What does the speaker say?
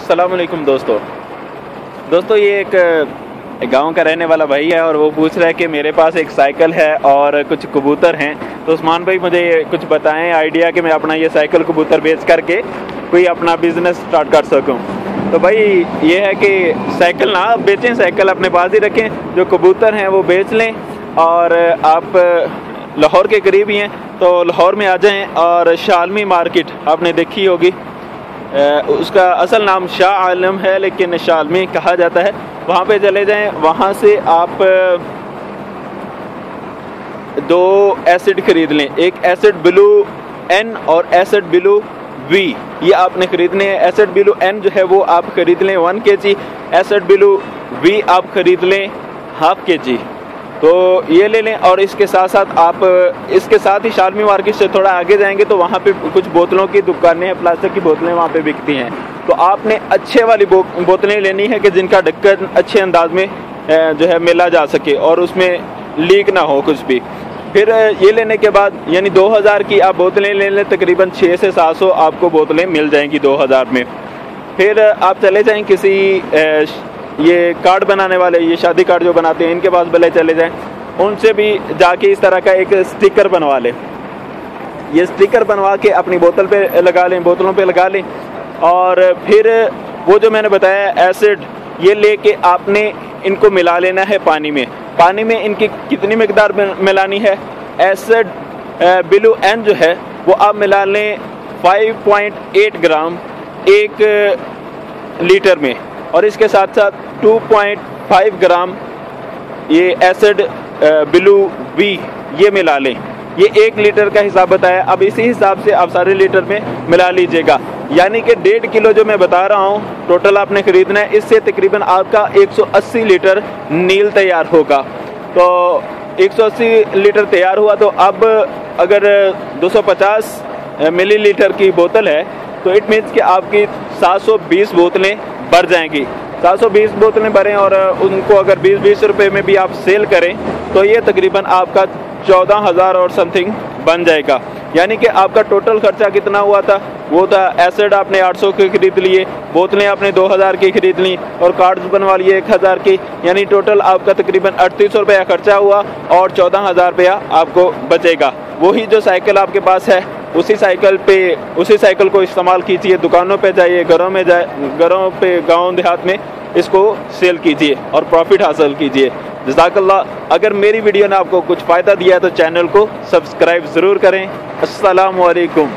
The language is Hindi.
अस्सलाम वालेकुम दोस्तों ये एक गांव का रहने वाला भाई है और वो पूछ रहा है कि मेरे पास एक साइकिल है और कुछ कबूतर हैं, तो उस्मान भाई मुझे कुछ बताएं आइडिया कि मैं अपना ये साइकिल कबूतर बेच करके कोई अपना बिजनेस स्टार्ट कर सकूं। तो भाई ये है कि साइकिल ना आप बेचें, साइकिल अपने पास ही रखें, जो कबूतर हैं वो बेच लें। और आप लाहौर के करीब ही हैं तो लाहौर में आ जाएं और शालमी मार्केट आपने देखी होगी, उसका असल नाम शाह आलम है लेकिन शालमी कहा जाता है, वहाँ पे चले जाएं। वहाँ से आप 2 एसिड खरीद लें, एक एसिड ब्लू एन और एसिड ब्लू वी, ये आपने खरीदने हैं। एसिड ब्लू एन जो है वो आप खरीद लें 1 kg, एसिड ब्लू वी आप खरीद लें 1/2 kg, तो ये ले लें। और इसके साथ साथ आप इसके साथ ही शालमी मार्केट से थोड़ा आगे जाएंगे तो वहाँ पे कुछ बोतलों की दुकानें हैं, प्लास्टिक की बोतलें वहाँ पे बिकती हैं, तो आपने अच्छे वाली बोतलें लेनी है कि जिनका ढक्कन अच्छे अंदाज में जो है मिला जा सके और उसमें लीक ना हो कुछ भी। फिर ये लेने के बाद यानी 2000 की आप बोतलें ले लें, तकरीबन 600 से 700 आपको बोतलें मिल जाएंगी 2000 में। फिर आप चले जाएँ किसी ये कार्ड बनाने वाले, ये शादी कार्ड जो बनाते हैं, इनके पास भले चले जाएं, उनसे भी जाके इस तरह का एक स्टिकर बनवा लें। ये स्टिकर बनवा के अपनी बोतल पे लगा लें, बोतलों पे लगा लें। और फिर वो जो मैंने बताया एसिड, ये लेके आपने इनको मिला लेना है पानी में। पानी में इनकी कितनी मिकदार मिलानी है? एसिड ब्लू एन जो है वो आप मिला लें 5.8 ग्राम 1 लीटर में, और इसके साथ साथ 2.5 ग्राम ये एसिड ब्लू वी ये मिला लें। ये 1 लीटर का हिसाब बताया, अब इसी हिसाब से आप सारे लीटर में मिला लीजिएगा, यानी कि 1.5 किलो जो मैं बता रहा हूँ टोटल आपने खरीदना है। इससे तकरीबन आपका 180 लीटर नील तैयार होगा। तो 180 लीटर तैयार हुआ तो अब अगर 250 मिलीलीटर की बोतल है तो इट मीन्स कि आपकी 720 बोतलें भर जाएंगी। 720 बोतलें भरें और उनको अगर 20-20 रुपए में भी आप सेल करें तो ये तकरीबन आपका 14,000 और समथिंग बन जाएगा। यानी कि आपका टोटल खर्चा कितना हुआ था? वो था एसिड आपने 800 के खरीद लिए, बोतलें आपने 2000 की खरीद ली और कार्ड्स बनवा लिए 1000 की, यानी टोटल आपका तकरीबन 3800 रुपया खर्चा हुआ और 14,000 रुपया आपको बचेगा। वही जो साइकिल आपके पास है उसी साइकिल को इस्तेमाल कीजिए, दुकानों पे जाइए, घरों पे गांव देहात में इसको सेल कीजिए और प्रॉफिट हासिल कीजिए। जज़ाकल्लाह। अगर मेरी वीडियो ने आपको कुछ फ़ायदा दिया है तो चैनल को सब्सक्राइब ज़रूर करें। अस्सलामु अलैकुम।